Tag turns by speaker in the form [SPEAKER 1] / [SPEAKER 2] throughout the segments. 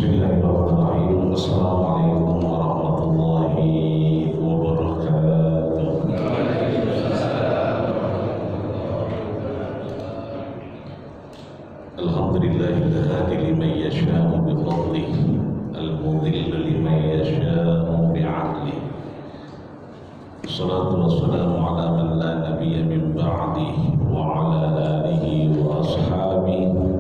[SPEAKER 1] Bismillahirrahmanirrahim. Assalamualaikum warahmatullahi wabarakatuh. Alhamdulillahil hadi liman yasha'u bi fadlihi, al-mudhillu liman yasha'u bi 'adlihi. Wassalatu wassalamu ala man la nabiyya min ba'dihi wa ala alihi wa ashabihi.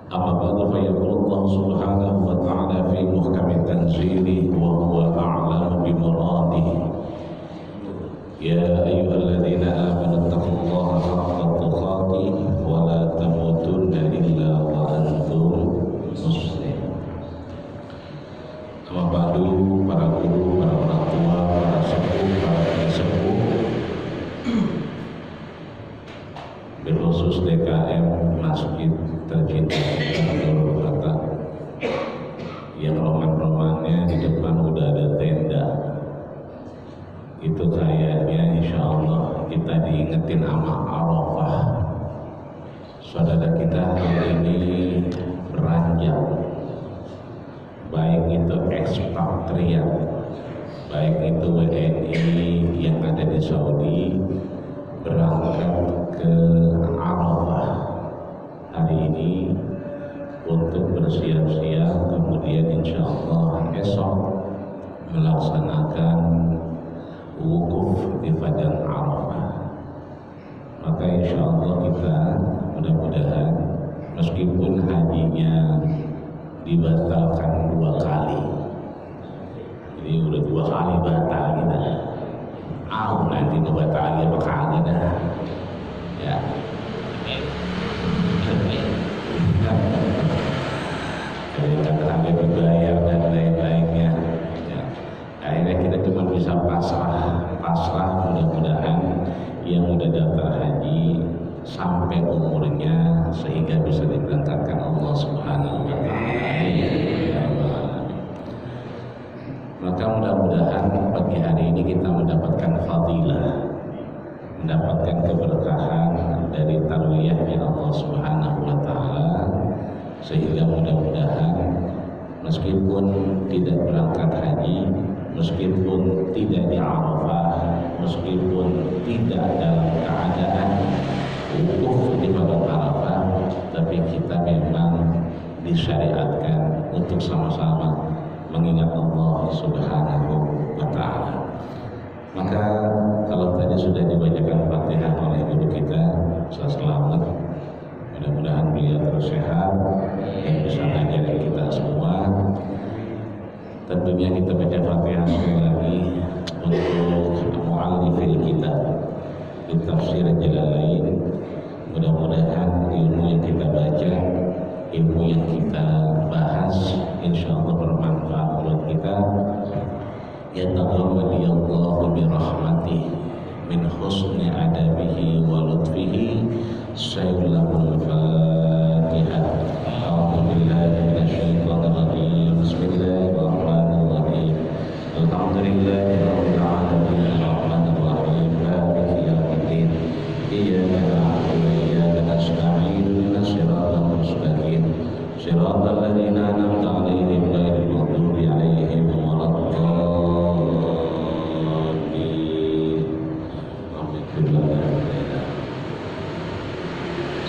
[SPEAKER 1] Amma ba'du, fa yaqulu Allah subhanahu wa ta'ala fi muhkami tanzilihi wa huwa a'lamu bi muradihi. Ya ayyuhalladzina amanu taqullaha haqqa tuqatih wa la tamutunna illa wa antum muslimun. Amma ba'du, para guru, para orang tua, para sepuh, para sesepuh, berkhusus DKM Masjid Tercinta Nurul Kata yang roman-romannya di depan udah ada tenda. Itu kayaknya insya Allah kita diingetin sama Arafah. Saudara kita hari ini beranjak, baik itu ekspatriat, baik itu WNI yang ada di Saudi, berangkat ke Arafah hari ini untuk bersiap-siap, kemudian insya Allah esok melaksanakan wukuf di padang Arafah. Maka insya Allah kita mudah-mudahan meskipun hajinya dibatalkan 2 kali, jadi udah 2 kali batal kita, nanti ngebatalin apa kagak dah ya. Jadi sampai dibayar dan lain-lainnya ya. Akhirnya kita cuma bisa pasrah mudah-mudahan yang udah daftar haji sampai umurnya sehingga bisa diberangkatkan Allah Subhanahu wa ta'ala. Maka mudah-mudahan pagi hari ini kita mendapatkan fadilah, mendapatkan keberkahan dari tarwiyahnya Allah Subhanahu wa ta'ala, sehingga mudah-mudahan meskipun tidak berangkat haji, meskipun tidak di Arafah, meskipun tidak dalam keadaan wukuf di padang Arafah, tapi kita memang disyariatkan untuk sama-sama mengingat Allah Subhanahu wa ta'ala. Maka kalau tadi sudah dibacakan Fatihah oleh guru kita, selamat, mudah-mudahan beliau terus sehat dan bisa ngajarin kita semua. Tentunya kita baca Fatihah sekali lagi untuk mu'allifil kita di tafsir Jalalain. Mudah-mudahan ilmu yang kita baca, ilmu yang kita bahas, insya Allah bermanfaat buat kita. Yataqabbalillahu bi rahmatihi min husni adabihi wa lutfihi. Sayyidul Fatihah. A'udzu billahi minasyaitonir rajim. Bismillahirrahmanirrahim. Alhamdulillahirabbil alamin arrahmanir rahim maliki yaumiddin. Iyyaka na'budu wa iyyaka nasta'in. Ihdinas siratal mustaqim. Siratal ladzina an'amta 'alaihim ghairil maghdubi 'alaihim waladdallin.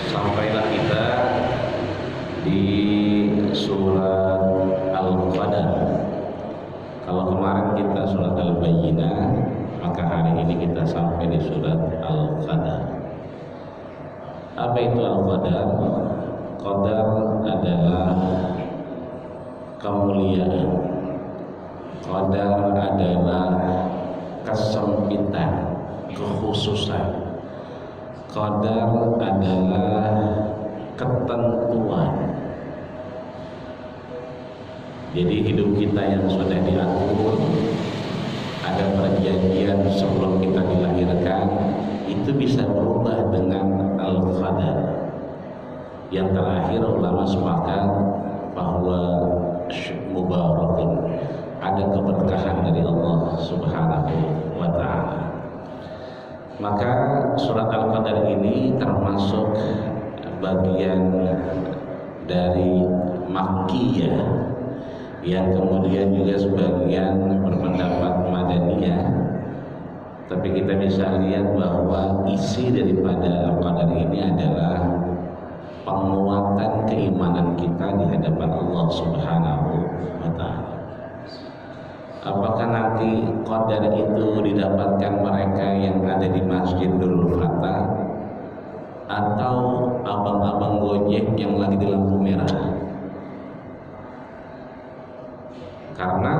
[SPEAKER 1] Sampailah kita di surat Al-Qadar. Kalau kemarin kita surat Al-Bayyinah, maka hari ini kita sampai di surat Al-Qadar. Apa itu Al-Qadar? Qadar adalah kemuliaan. Qadar adalah kesempitan, kekhususan. Qadar adalah ketentuan. Jadi hidup kita yang sudah diatur, ada perjanjian sebelum kita dilahirkan, itu bisa berubah dengan Al-Qadar. Yang terakhir ulama sepakat bahwa mubarakun, ada keberkahan dari Allah Subhanahu wa ta'ala. Maka surat Al-Qadar ini termasuk bagian dari Makkiyah, yang kemudian juga sebagian berpendapat Madaniyah. Tapi kita bisa lihat bahwa isi daripada Al-Qadar ini adalah penguatan keimanan kita di hadapan Allah Subhanahu wa Ta'ala. Apakah nanti qadar itu didapatkan mereka yang ada di Masjid Nurul Fatah atau abang-abang Gojek yang lagi di lampu merah? Karena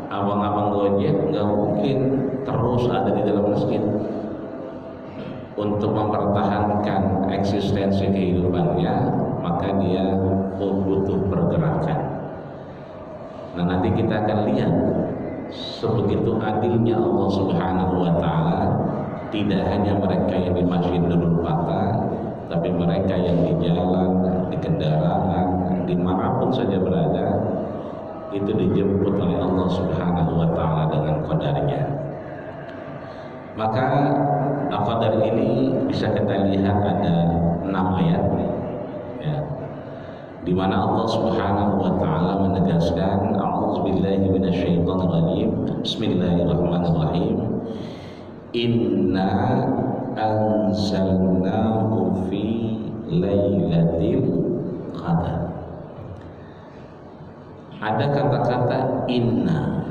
[SPEAKER 1] abang-abang Gojek nggak mungkin terus ada di dalam masjid untuk mempertahankan eksistensi kehidupannya, maka dia butuh pergerakan. Nah, nanti kita akan lihat sebegitu adilnya Allah Subhanahu wa Ta'ala, tidak hanya mereka yang di Masjid Nurul Fatah, tapi mereka yang di jalan, di kendaraan, dimanapun saja berada, itu dijemput oleh Allah Subhanahu wa Ta'ala dengan qadarnya. Maka Al-Qadar ini bisa kita lihat ada 6 ayat ya, di mana Allah Subhanahu wa Ta'ala menegaskan, a'udzubillahi minasyaitonir rajim, bismillahirrahmanirrahim, inna anzalnahu fi lailatul qadar. Ada kata-kata inna.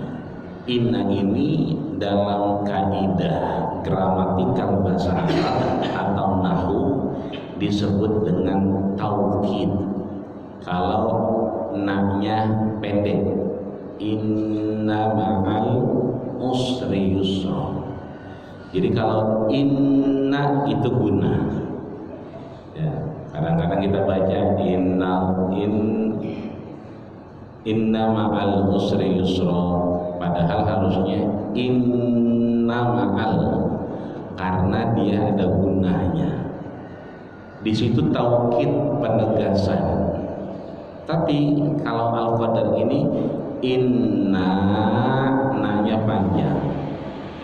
[SPEAKER 1] Inna ini dalam kaidah gramatikal bahasa Arab atau nahwu disebut dengan taukid. Kalau na-nya pendek, inna ma'al usri yusra. Jadi kalau inna itu guna. Ya, kadang-kadang kita baca inna ma'al usri yusra, padahal harusnya inna ma'al, karena dia ada gunanya. Di situ taukid penegasan. Tapi kalau Al-Qadar ini inna, nanya panjang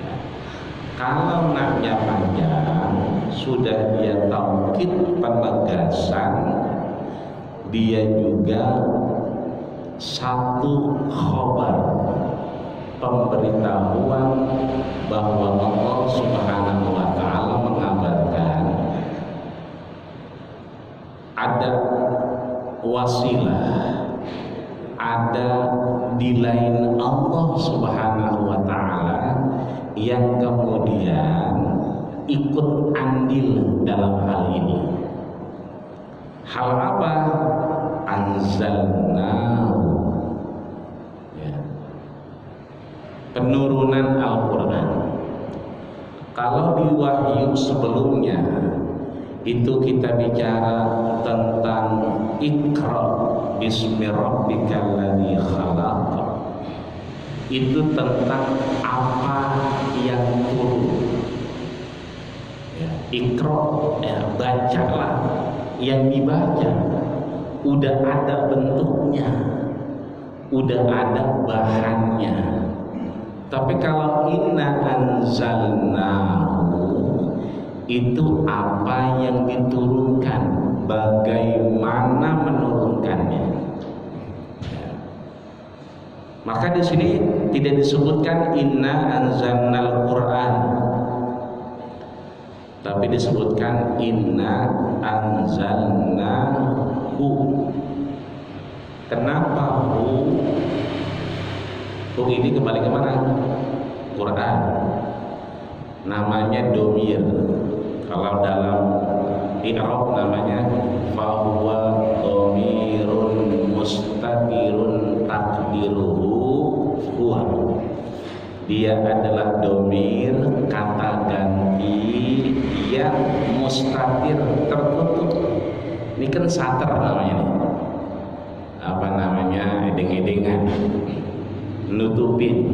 [SPEAKER 1] ya. Kalau nanya panjang sudah dia taukid penegasan, dia juga satu khabar, pemberitahuan bahwa Allah Subhanahu wa Ta'ala mengabarkan ada wasilah, ada di lain Allah Subhanahu wa Ta'ala yang kemudian ikut andil dalam hal ini. Hal apa? Anzalnahu ya. Penurunan Al-Quran. Kalau di wahyu sebelumnya itu kita bicara tentang Iqra bismi rabbikal ladzi khalaq, itu tentang apa yang turun ya. Iqra ya, bacalah, yang dibaca udah ada bentuknya, udah ada bahannya. Tapi kalau inna anzalnahu, itu apa yang diturunkan, bagaimana menurunkannya. Maka di sini tidak disebutkan inna anzalnal Quran, tapi disebutkan inna anzalnahu. Kenapa hu? Hu ini kembali ke mana? Quran. Namanya domir. Kalau dalam i'rab namanya fahuwa domirun mustatirun takdiruhu huwa. Dia adalah domir kata ganti yang mustatir, tertutup. Ini kan sater namanya nih. Apa namanya, edeng-edengan, nutupin.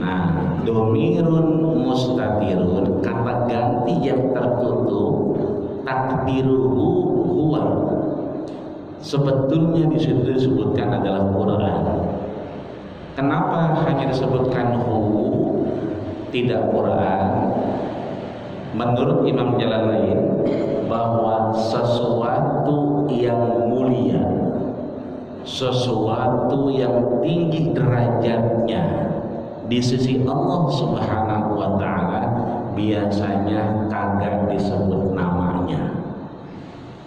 [SPEAKER 1] Nah, domirun mustatirun, kata ganti yang tertutup, takdiruhu huwa. Sebetulnya di situ disebutkan adalah Quran. Kenapa hanya disebutkan hu, tidak Quran? Menurut Imam Jalalain, bahwa sesuatu yang mulia sesuatu yang tinggi derajatnya di sisi Allah Subhanahu wa ta'ala biasanya kagak disebut namanya,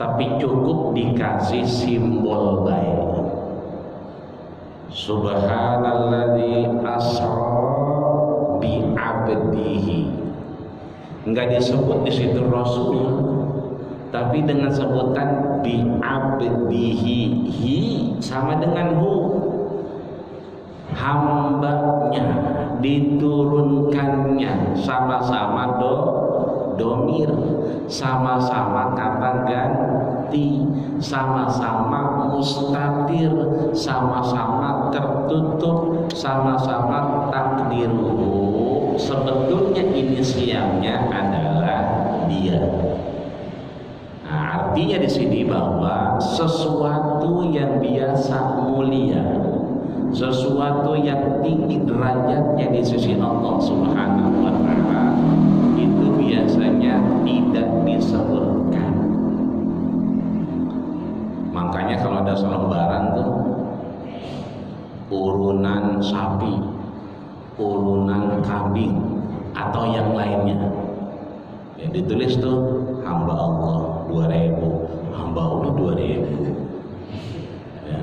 [SPEAKER 1] tapi cukup dikasih simbol baik. Subhanalladzi asra bi 'abdihi, enggak disebut di situ Rasul, tapi dengan sebutan bi 'abdihi, hi sama dengan hu, hambanya, diturunkannya, sama-sama domir, sama-sama kata ganti, sama-sama mustatir, sama-sama tertutup, sama-sama takdiruhu. Sebetulnya inisialnya adalah dia. Nah, artinya di sini bahwa sesuatu yang biasa mulia, sesuatu yang tinggi derajatnya di sisi Allah Subhanahu wa ta'ala itu biasanya tidak disebutkan. Makanya kalau ada selembaran tuh urunan sapi, urunan kambing atau yang lainnya, ya ditulis tuh hamba Allah 2000, hamba Allah 2000. Ya.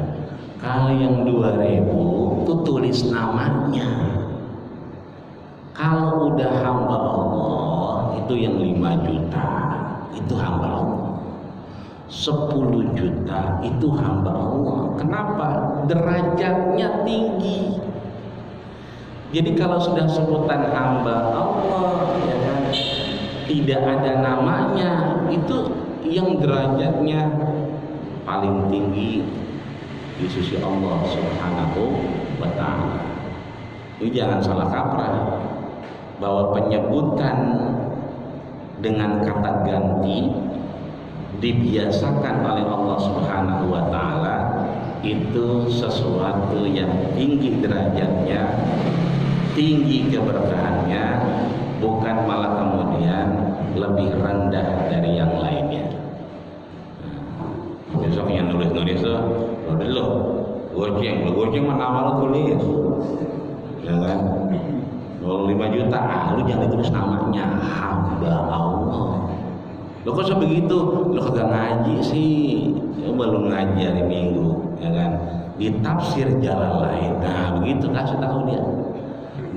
[SPEAKER 1] Kalau yang 2000 tuh tulis namanya. Kalau udah hamba Allah itu yang 5 juta itu hamba Allah, 10 juta itu hamba Allah. Kenapa? Derajatnya tinggi. Jadi kalau sudah sebutan hamba Allah, ya kan, tidak ada namanya, itu yang derajatnya paling tinggi di sisi Allah Subhanahu wa ta'ala. Ini jangan salah kaprah bahwa penyebutan dengan kata ganti dibiasakan oleh Allah Subhanahu wa ta'ala itu sesuatu yang tinggi derajatnya, tinggi keberkahannya, bukan malah kemudian lebih rendah dari yang lainnya. Nah, besok yang nulis-nulis tuh lo goceng mana nama lo tulis, ya kan? Kalau 5 juta, lu jangan ditulis namanya, hamba Allah. Lo kok sebegitu? Lo kagak ngaji sih, lo belum ngaji hari Minggu, ya kan? Di tafsir jalan lain, nah begitu kasih tahu dia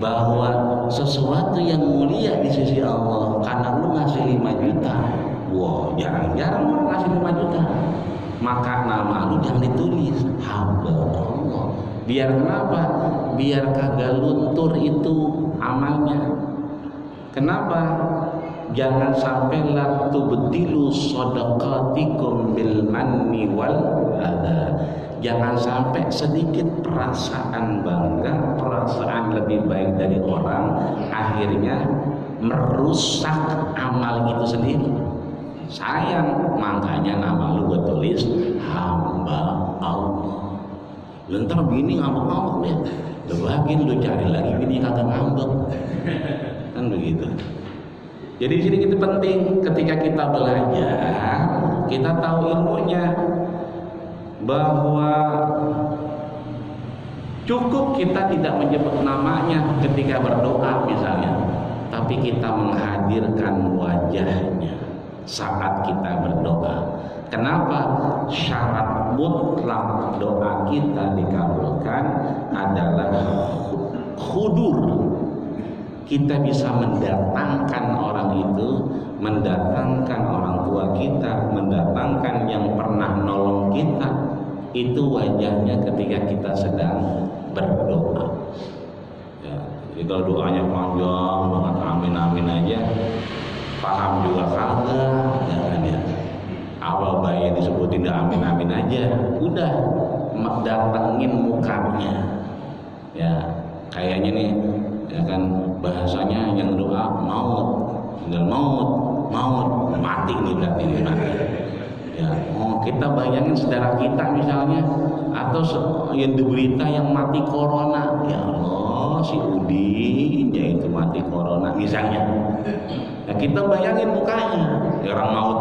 [SPEAKER 1] bahwa sesuatu yang mulia di sisi Allah karena lu ngasih 5 juta. Wow, jarang-jarang orang ngasih 5 juta. Maka nama lu jangan ditulis hamba Allah. Biar kenapa? Biar kagak luntur itu amalnya. Kenapa? Jangan sampai la tubtilu shadaqatikum bil manni wal adha. Jangan sampai sedikit perasaan bangga, perasaan lebih baik dari orang akhirnya merusak amal itu sendiri. Sayang, makanya nama lu gue tulis hamba Allah. Lu ntar bini ngambek-ngambek deh, lu lagi lu cari lagi bini kagak ngambek, kan begitu. Jadi di sini kita penting ketika kita belajar, kita tahu ilmunya bahwa cukup kita tidak menyebut namanya ketika berdoa misalnya, tapi kita menghadirkan wajahnya saat kita berdoa. Kenapa? Syarat mutlak doa kita dikabulkan adalah khudur. Kita bisa mendatangkan orang itu, mendatangkan orang tua kita, mendatangkan yang pernah nolong kita, itu wajahnya ketika kita sedang berdoa. Ya, jadi kalau doanya panjang banget, amin amin aja, paham juga kagak, ya kan ya. Awal bayi disebutin dah amin amin aja, udah datengin mukanya. Ya, kayaknya nih, ya kan bahasanya yang doa maut mati nih berarti ini mati. Ya, kita bayangin saudara kita misalnya atau yang diberita yang mati corona, ya Allah si Udin ya itu mati corona misalnya. Ya kita bayangin mukanya, ya orang maut,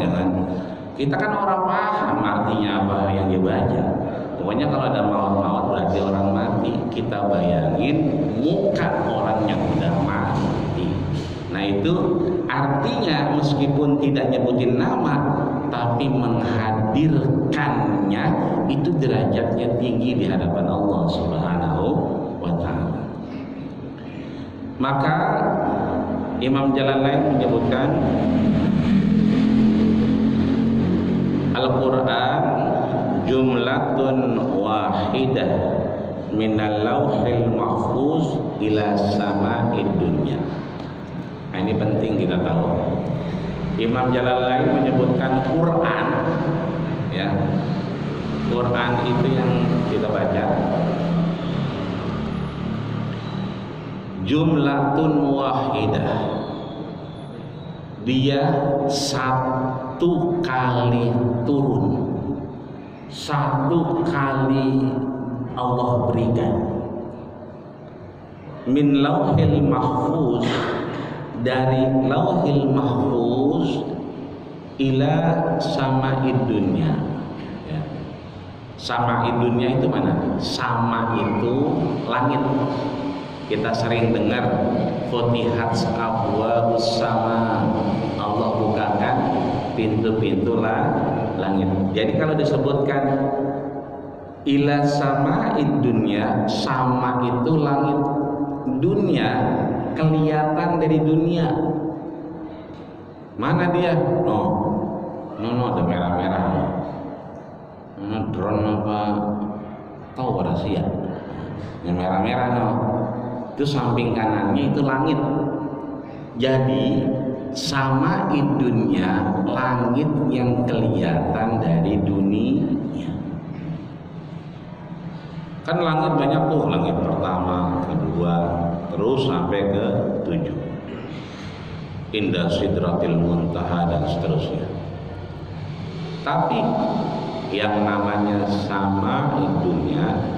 [SPEAKER 1] ya kan. Kita kan orang paham artinya apa yang dia baca. Pokoknya kalau ada maut-maut berarti orang mati. Kita bayangin muka orang yang udah mati. Nah itu artinya meskipun tidak nyebutin nama, tapi menghadirkannya itu derajatnya tinggi di hadapan Allah Subhanahu wa ta'ala. Maka Imam Jalalain menyebutkan Al-Quran jumlatun wahidah minal lauhil mahfuz ila sama'id dunya. Nah, ini penting kita tahu. Imam Jalalain menyebutkan Quran, ya, Quran itu yang kita baca jumlatun wahidah, dia satu kali turun, satu kali Allah berikan min lauhil mahfuz, dari lauhil mahfuz ila sama'id dunya. Ya. Sama'id dunya itu mana? Sama itu langit. Kita sering dengar Futihat abwabus sama, Allah bukakan pintu-pintu langit. Jadi kalau disebutkan ila sama'id dunya, sama itu langit, dunia kelihatan dari dunia. Mana dia? No, ada merah-merah. Drone apa? Tahu rahasia? Yang merah-merah no. Itu samping kanannya itu langit. Jadi sama dunia, langit yang kelihatan dari dunia. Kan langit banyak tuh, langit pertama, kedua, terus sampai ke 7. Indah Sidratil Muntaha dan seterusnya. Tapi yang namanya sama dunia,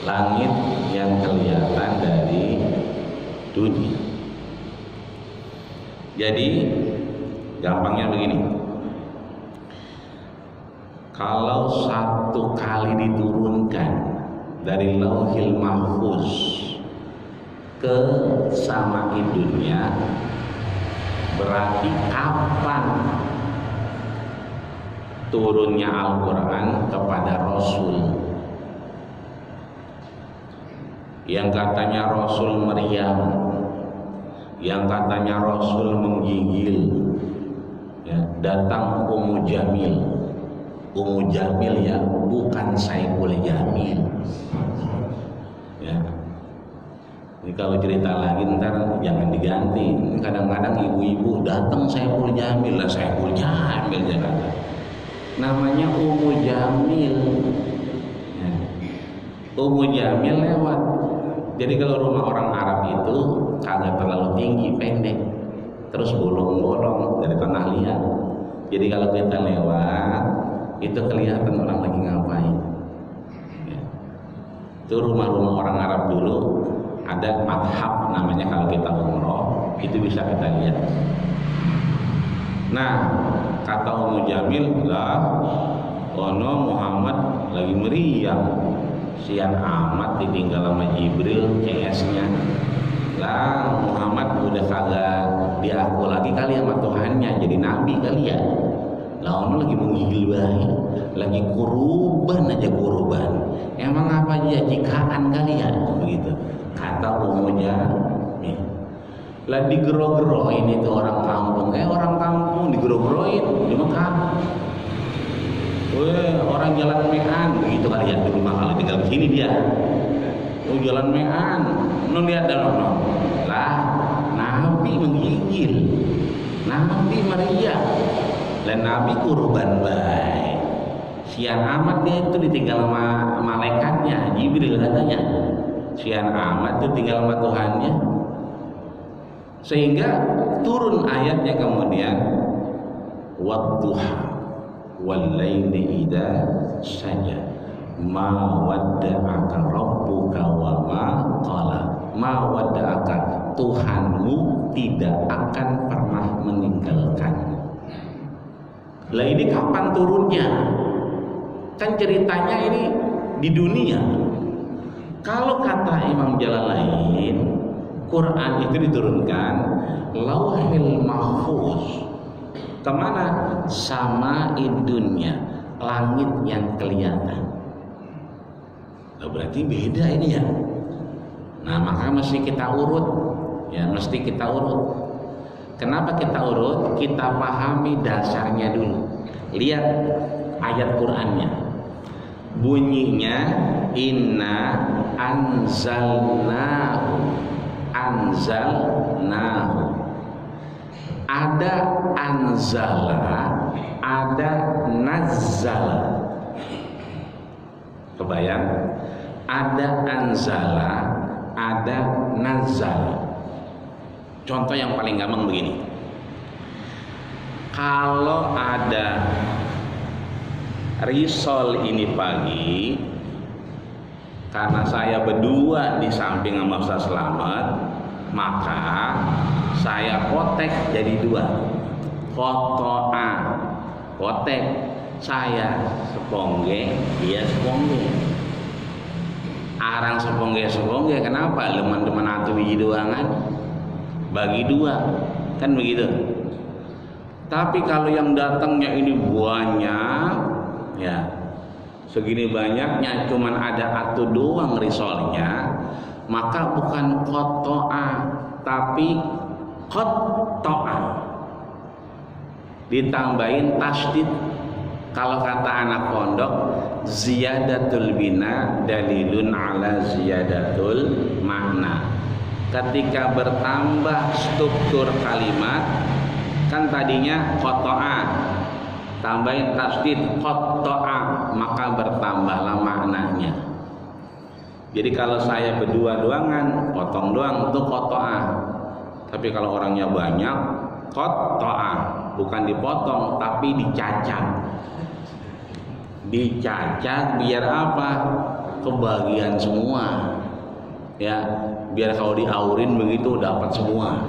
[SPEAKER 1] langit yang kelihatan dari dunia. Jadi gampangnya begini, kalau satu kali diturunkan dari lauhil mahfuz ke sama'id dunya, berarti kapan turunnya Al-Quran kepada Rasul yang katanya Rasul meriang, yang katanya Rasul menggigil, ya, datang Ummu Jamil. Ummu Jamil ya, bukan Saiful Jamil. Ya. Ini kalau cerita lagi ntar jangan diganti. Kadang-kadang ibu-ibu datang Saiful Jamil lah, Saiful Jamil Jakarta. Namanya Ummu Jamil. Ya. Ummu Jamil lewat. Jadi kalau rumah orang Arab itu kagak terlalu tinggi, pendek, terus bolong-bolong dari tanah liat. Jadi kalau kita lewat itu kelihatan orang lagi ngapain. Ya. Itu rumah-rumah orang Arab dulu ada madhab namanya, kalau kita umroh itu bisa kita lihat. Nah, kata Ummu Jamil lah, ono Muhammad lagi meriang, sian amat ditinggal sama Jibril CS-nya. Lah Muhammad udah kagak diaku lagi kali sama Tuhannya, jadi nabi kali ya. Lah ono lagi menggigil bayi, lagi kurban aja kurban. Emang apa aja jikaan kali ya, begitu kata Ummu Jamil. Lah digero-geroin itu orang kampung, orang kampung digero-geroin di Mekah. Orang jalan mean begitu kali ya, dulu mah kalau tinggal di sini dia. Jalan mean, lu lihat dalam lah, Nabi menggigil, Nabi meriah, dan Nabi kurban baik. Sian amat dia itu ditinggal sama malaikatnya, Jibril katanya. Sian amat itu tinggal sama Tuhannya. Sehingga turun ayatnya kemudian, wadduha wal-laili idza saja, ma wadda'aka rabbuka wa ma qala. Ma wadda'aka, Tuhanmu tidak akan pernah meninggalkanmu. Lah ini kapan turunnya? Kan ceritanya ini di dunia. Kalau kata Imam Jalalain, Quran itu diturunkan Lauhil Mahfuz. Kemana? Sama dunia, langit yang kelihatan. Nah, berarti beda ini ya. Nah, maka mesti kita urut. Ya, mesti kita urut. Kenapa kita urut? Kita pahami dasarnya dulu. Lihat ayat Qur'annya. Bunyinya inna anzalnahu. Anzalnahu. Ada anzala, ada nazzala. Kebayang? Ada anzala, ada nazzala. Contoh yang paling gampang begini. Kalau ada risol ini pagi, karena saya berdua di samping sama Ustaz Slamet, maka saya kotek jadi dua. Foto A, kotek saya sepongge, dia sepongge. Arang sepongge, kenapa? Leman-leman atu biji doangan. Bagi dua, kan begitu. Tapi kalau yang datangnya ini banyak, ya segini banyaknya, cuman ada atu doang risolnya, maka bukan kotoa, tapi kotoa. Ditambahin tasdid. Kalau kata anak pondok, ziyadatul bina dalilun ala ziyadatul makna. Ketika bertambah struktur kalimat, kan tadinya kotoa, tambahin tasdid kotoa, maka bertambahlah maknanya. Jadi kalau saya berdua doangan, potong doang itu kotoa. Tapi kalau orangnya banyak, kotoa, bukan dipotong tapi dicacat. Dicacat biar apa? Kebagian semua. Ya, biar kalau diaurin begitu dapat semua.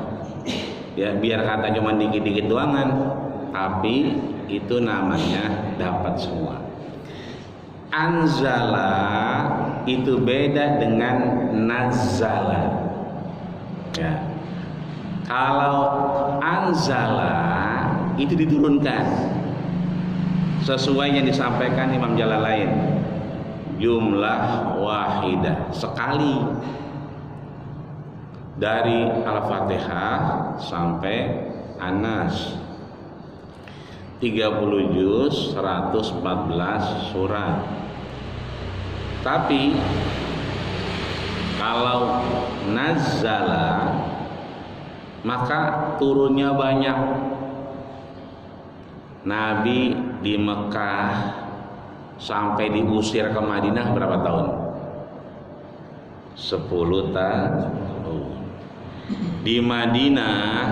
[SPEAKER 1] Ya, biar kata cuma dikit-dikit doangan, tapi itu namanya dapat semua. Anzala itu beda dengan nazzala. Ya. Kalau anzala itu diturunkan sesuai yang disampaikan Imam Jalalain. Jumlah wahidah, sekali, dari Al-Fatihah sampai An-Nas, 30 juz, 114 surat. Tapi kalau nazzala, maka turunnya banyak. Nabi di Mekah sampai diusir ke Madinah berapa tahun? 10 tahun. Di Madinah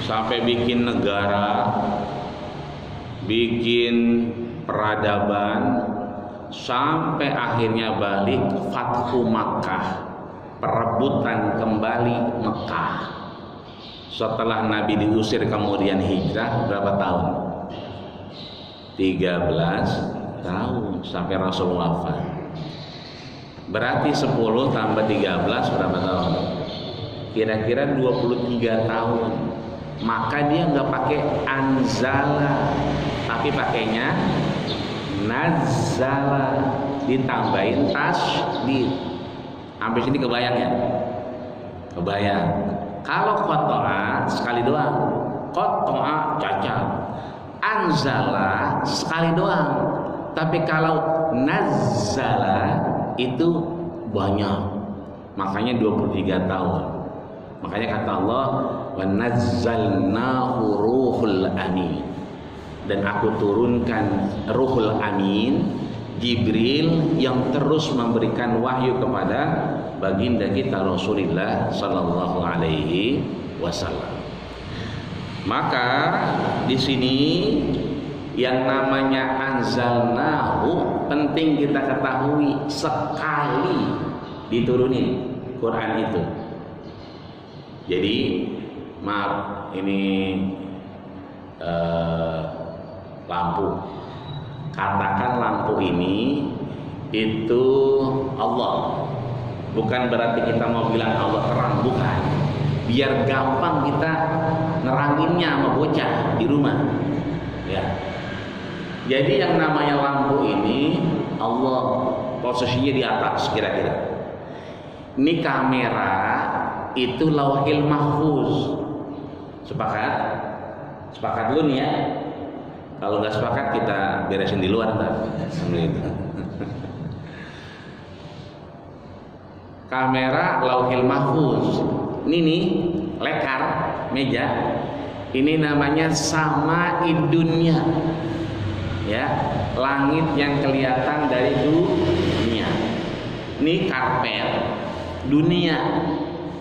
[SPEAKER 1] sampai bikin negara, bikin peradaban, sampai akhirnya balik Fathu Makkah, perebutan kembali Mekah. Setelah Nabi diusir kemudian hijrah berapa tahun? 13 tahun sampai Rasul wafat. Berarti 10 tambah 13 berapa tahun? Kira-kira 23 tahun. Maka dia nggak pakai anzala, tapi pakainya nazzala, ditambahin tasdid. Sampai sini kebayang ya? Kebayang. Kalau kotoa sekali doang, kotoa cacat. Anzala sekali doang. Tapi kalau nazzala itu banyak. Makanya 23 tahun. Makanya kata Allah, wa nazzalnahu ruhul amin. Dan aku turunkan ruhul amin, Jibril, yang terus memberikan wahyu kepada baginda kita Rasulullah sallallahu alaihi wasallam. Maka di sini yang namanya anzalnahu penting kita ketahui, sekali diturunin Quran itu. Jadi maaf, ini lampu. Katakan lampu ini itu Allah. Bukan berarti kita mau bilang Allah terang, bukan. Biar gampang kita neranginnya sama bocah di rumah. Ya. Jadi yang namanya lampu ini Allah posisinya di atas kira-kira. Ini kamera itu Lauhil Mahfuz. Sepakat? Sepakat dulu nih ya. Kalau nggak sepakat kita beresin di luar ntar. Kamera Lauhil Mahfuz. Ini nih lekar meja. Ini namanya Sama'id Dunya. Ya, langit yang kelihatan dari dunia. Ini karpet dunia.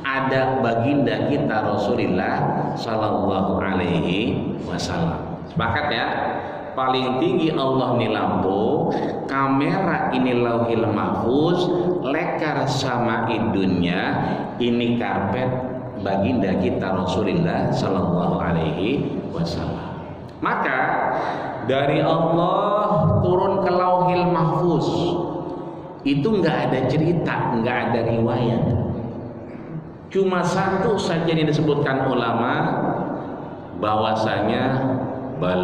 [SPEAKER 1] Ada baginda kita Rasulullah Sallallahu Alaihi Wasallam. Sepakat ya? Paling tinggi Allah ini lampu, kamera ini Lauhil Mahfuz, lekar Sama'id Dunya, ini karpet baginda kita Rasulullah Sallallahu Alaihi Wasallam. Maka dari Allah turun ke Lauhil Mahfuz itu nggak ada cerita, nggak ada riwayat. Cuma satu saja yang disebutkan ulama, bahwasanya bal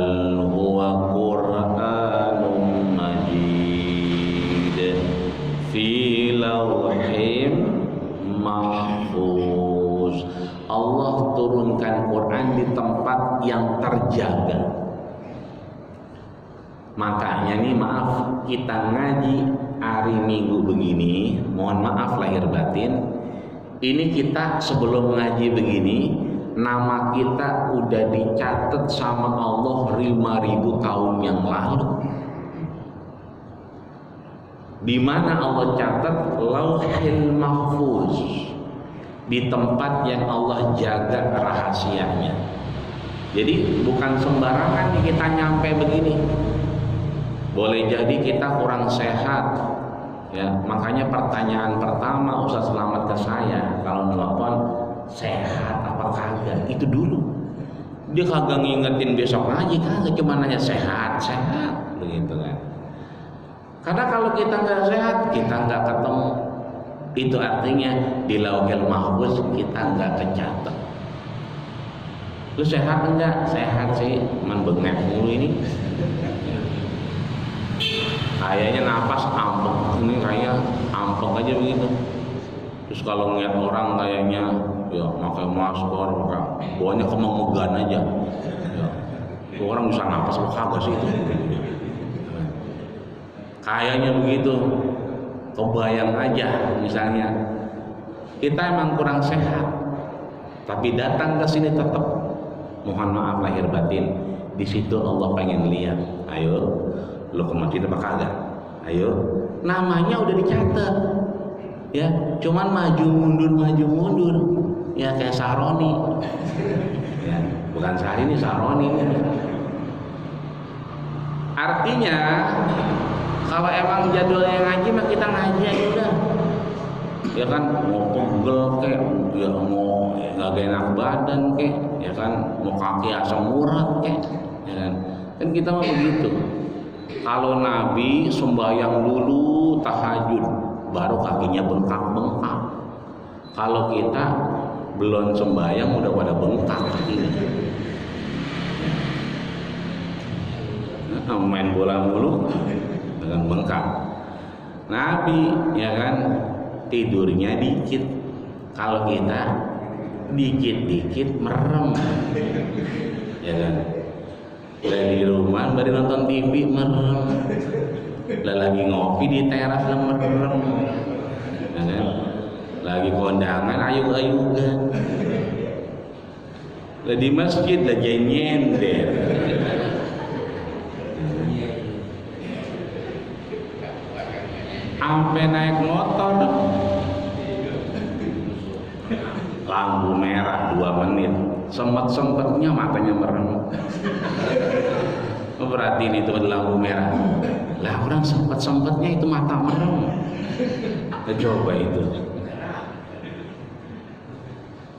[SPEAKER 1] huwa Qur'anun Majid fi lauhim mahfuz. Allah turunkan Quran di tempat yang terjaga. Makanya nih maaf, kita ngaji hari Minggu begini, mohon maaf lahir batin, ini kita sebelum ngaji begini, nama kita udah dicatat sama Allah 5.000 tahun yang lalu. Di mana Allah catat? Lauhil Mahfuz, di tempat yang Allah jaga rahasianya. Jadi bukan sembarangan kita nyampe begini. Boleh jadi kita kurang sehat, ya. Makanya pertanyaan pertama Ustaz Selamat ke saya kalau nelfon, sehat apa kagak? Itu dulu. Dia kagak ngingetin besok ngaji, kagak, cuma nanya sehat, begitu kan. Karena kalau kita nggak sehat, kita nggak ketemu. Itu artinya di Lauhil Mahfuz kita nggak kecatat. Lu sehat enggak? Sehat sih, cuman bengek mulu ini. Kayaknya napas ampek, ini kayak ampek aja begitu. Terus kalau ngeliat orang kayaknya ya pakai masker, bawahnya kememegan aja. Ya, itu orang bisa napas apa kagak sih itu? Kayaknya begitu. Kebayang aja misalnya kita emang kurang sehat, tapi datang ke sini tetap. Mohon maaf lahir batin, di situ Allah pengen lihat. Ayo, lo ke masjid apa kagak? Ayo, namanya udah dicatat, ya. Cuman maju mundur, ya kayak Saroni, ya, bukan Syahrini, Saroni. Artinya, kalau emang jadwalnya ngaji, mah kita ngaji aja udah, ya kan. Mau pegel kek, ya mau nggak enak badan kek, ya kan. Mau kaki asam urat kek, ya kan. Kan kita mah begitu. Kalau Nabi sembahyang dulu tahajud, baru kakinya bengkak-bengkak. Kalau kita belum sembahyang udah pada bengkak kakinya. Nah, main bola mulu dengan bengkak. Nabi ya kan tidurnya dikit. Kalau kita dikit-dikit merem, ya kan. Udah di rumah baru nonton TV merem, udah lagi ngopi di teras merem, ya kan? Lagi kondangan ayug-ayugan, udah di masjid udah nyender, sampai naik motor lampu merah 2 menit, sempet-sempetnya matanya merem. Perhatiin itu lampu merah. Lah orang sempet-sempetnya itu mata merem. Coba itu.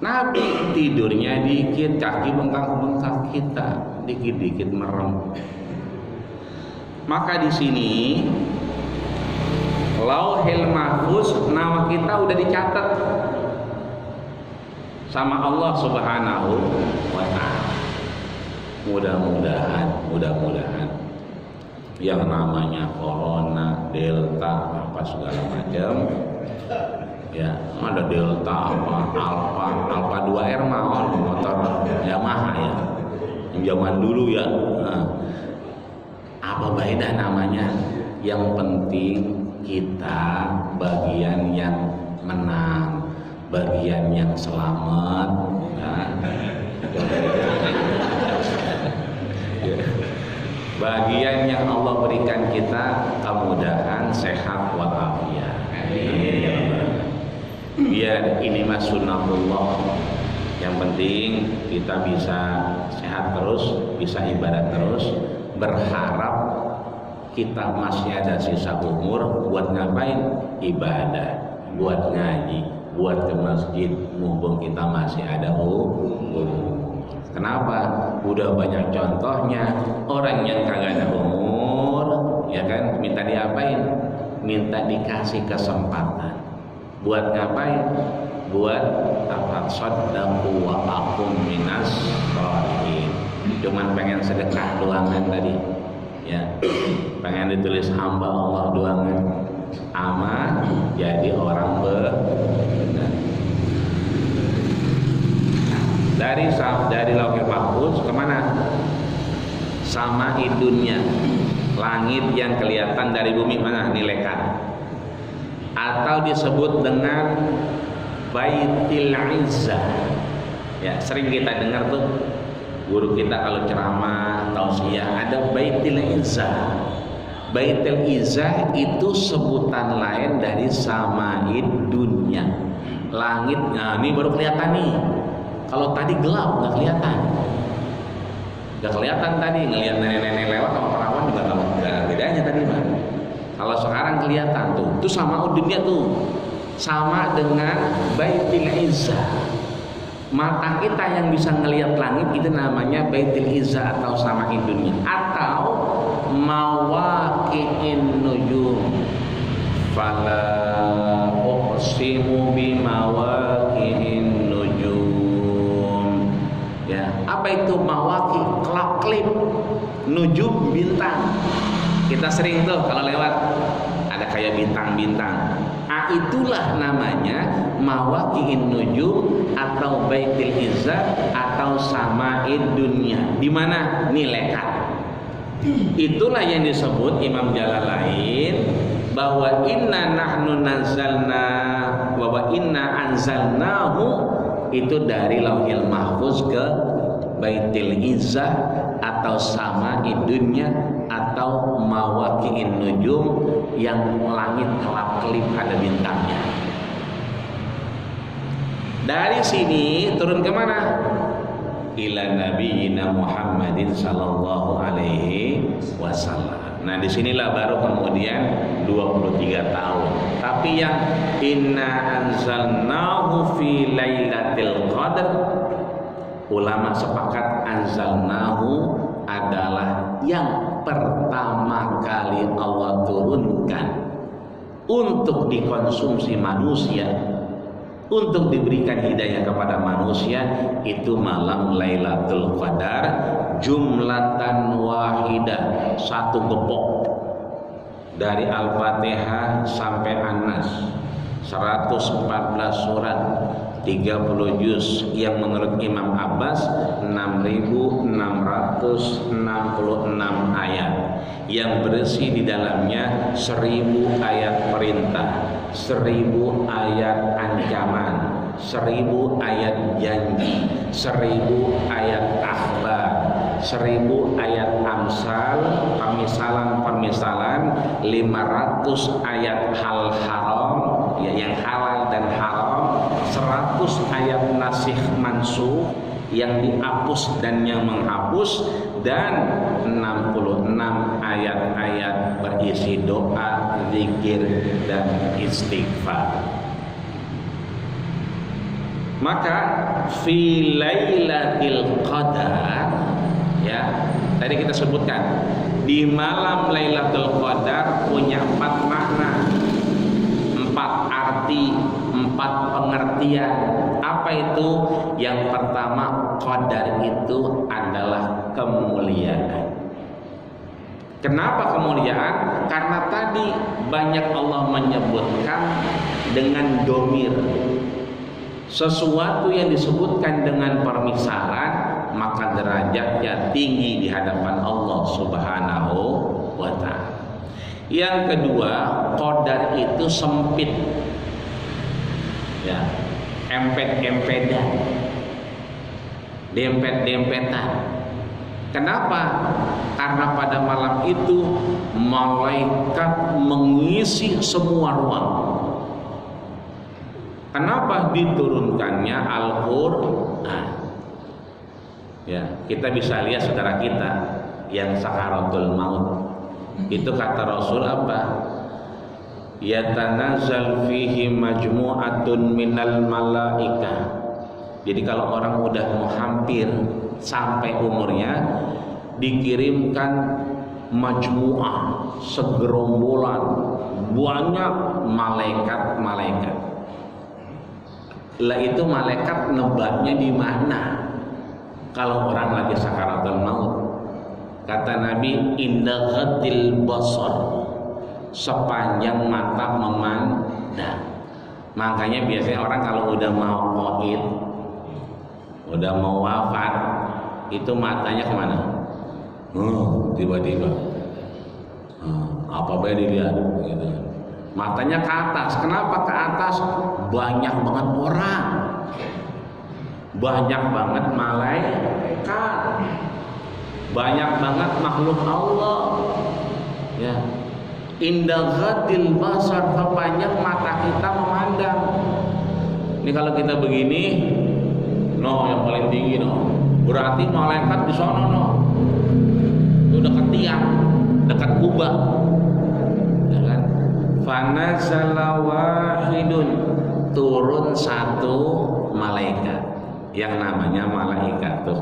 [SPEAKER 1] Nabi tidurnya dikit, kaki bengkak-bengkak, kita dikit-dikit merem. Maka di sini Lauhil Mahfuz nama kita udah dicatat sama Allah Subhanahu wa Ta'ala. Mudah-mudahan yang namanya corona, delta, apa segala macam, ya ada delta apa, alpha 2R mah motor Yamaha ya, yang zaman dulu ya. Nah, apa beda namanya? Yang penting kita bagian yang menang, bagian yang selamat, ya. Bagian yang Allah berikan kita kemudahan, sehat walafiat. Biar ini mah sunnatullah. Yang penting kita bisa sehat terus, bisa ibadah terus. Berharap kita masih ada sisa umur buat ngapain? Ibadah, buat ngaji, buat ke masjid. Mumpung kita masih ada umur. Kenapa? Udah banyak contohnya orang yang kagak ada umur, ya kan? Minta diapain? Minta dikasih kesempatan. Buat ngapain? Buat apa? Shadaqu wa aqum minas sholihin. Cuman pengen sedekah doangan tadi, ya. Pengen ditulis hamba Allah doangan. Ama jadi orang benar. Dari Lauhil Mahfuz kemana? Sama dunia, langit yang kelihatan dari bumi mana? Nilekat. Atau disebut dengan Baitil Izzah. Ya, sering kita dengar tuh guru kita kalau ceramah tausiah ada Baitil Izzah. Baitil Izzah itu sebutan lain dari Sama'id dunia. Langit, nah ini baru kelihatan nih. Kalau tadi gelap nggak kelihatan, tadi ngelihat nenek-nenek lewat sama perawan juga nggak bedanya tadi mah. Kalau sekarang kelihatan tuh, itu sama dunia tuh, sama dengan Baitil Izzah. Mata kita yang bisa ngelihat langit itu namanya Baitil Izzah atau sama dunia, atau Mawaqi'in Nujum. Fala uqsimu bimawaqi'in nujum. Ya, apa itu mawaqi? Kelap-kelip. Nujum bintang. Kita sering tuh kalau lewat ada kayak bintang-bintang. Itulah namanya Mawaqi'in Nujum atau Baitil Izzah atau Sama'id dunia. Di mana? Nilekat. Itulah yang disebut Imam Jalalain bahwa inna nahnu nazzalna wa inna anzalnahu, itu dari Lauhil Mahfuz ke Baitil Izzah atau Sama'id dunya atau Mawaqi'in Nujum yang langit kelap-kelip ada bintangnya. Dari sini turun ke mana? Ila nabiyina Muhammadin sallallahu alaihi wasallam. Nah, disinilah baru kemudian 23 tahun. Tapi yang inna anzalnahu fi lailatul qadar, ulama sepakat anzalnahu adalah yang pertama kali Allah turunkan untuk dikonsumsi manusia, untuk diberikan hidayah kepada manusia, itu malam Lailatul Qadar, jumlatan wahidah, satu gepok dari Al-Fatihah sampai An-Nas, 114 surat, 30 juz, yang menurut Imam Abbas 6.666 ayat, yang berisi di dalamnya 1.000 ayat perintah, 1.000 ayat ancaman, 1.000 ayat janji, 1.000 ayat akhbar, 1.000 ayat amsal, permisalan, 500 ayat hal haram, ya, yang halal dan haram, 100 ayat nasikh mansukh, yang dihapus dan yang menghapus, dan 66 ayat-ayat berisi doa, zikir, dan istighfar. Maka fi lailatul qadar, ya, tadi kita sebutkan di malam Lailatul Qadar punya 4 makna, 4 arti, 4 pengertian. Apa itu? Yang pertama, qadar itu adalah kemuliaan. Kenapa kemuliaan? Karena tadi banyak Allah menyebutkan dengan domir. Sesuatu yang disebutkan dengan permisalan, maka derajatnya tinggi di hadapan Allah Subhanahu wa ta'ala. Yang kedua, qadar itu sempit. Ya, empet-empedan, dempet-dempetan. Kenapa? Karena pada malam itu malaikat mengisi semua ruang. Kenapa diturunkannya Al-Qur'an? Ya, kita bisa lihat saudara kita yang sakaratul maut. Itu kata Rasul apa? Yatanazzal fihi majmu'atun minal malaikah. Jadi kalau orang udah mau hampir sampai umurnya, dikirimkan majmu'ah, segerombolan banyak malaikat-malaikat. Lah itu malaikat nebaknya di mana? Kalau orang lagi sakaratul maut, kata Nabi, inda ghadil basar, sepanjang mata memandang. Makanya biasanya orang kalau udah mau qaid, udah mau wafat, itu matanya kemana? Tiba-tiba apa baik dilihat gitu. Matanya ke atas. Kenapa ke atas? Banyak banget orang, banyak banget malaikat, banyak banget makhluk Allah. Ya, indah ghadil basar, sepanjang mata kita memandang. Ini kalau kita begini, yang paling tinggi, berarti malaikat di sana, itu dekat tiang, dekat kubah, ya kan? Fanazala wahidun, turun 1 malaikat yang namanya malaikatul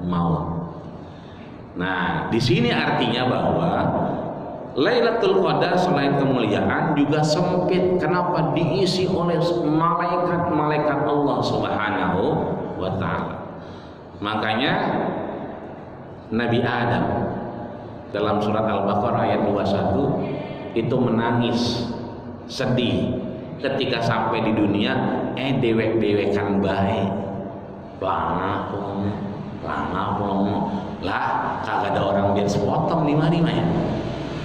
[SPEAKER 1] maut. Nah, di sini artinya bahwa Lailatul Qadar selain kemuliaan juga sempit. Kenapa? Diisi oleh malaikat-malaikat Allah Subhanahu wa ta'ala. Makanya Nabi Adam dalam surat Al-Baqarah ayat 21 itu menangis sedih ketika sampai di dunia dewek-dewekan baik banget lah, kagak ada orang biar sepotong 5 ya.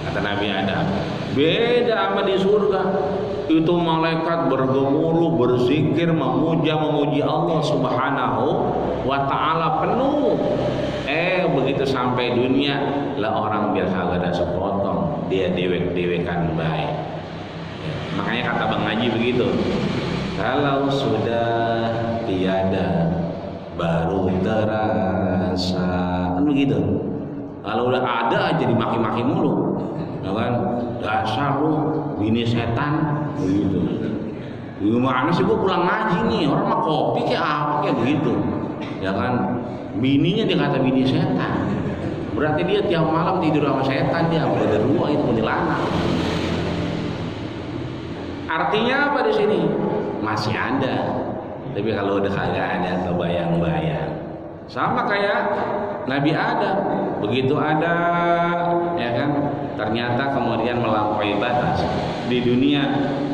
[SPEAKER 1] Kata Nabi Adam, beda sama di surga. Itu malaikat bergemuruh, berzikir, memuji Allah Subhanahu wa ta'ala penuh. Begitu sampai dunia, lah orang biar kagak ada sepotong, dia dewek-dewekan baik. Makanya kata Bang Haji begitu, kalau sudah tiada baru terasa, kan begitu. Kalau udah ada aja dimaki-maki mulu, ya kan? Dasar lu bini setan, begitu. Gimana sih gua pulang ngaji nih, orang mah kopi kayak apa kayak begitu, ya kan? Bininya dikata bini setan, berarti dia tiap malam tidur sama setan, dia udah dua itu kuntilanak. Artinya apa di sini? Masih ada, tapi kalau udah kagak ada kebayang-bayang. Sama kayak Nabi Adam, begitu ada, ya kan? Ternyata kemudian melampaui batas di dunia,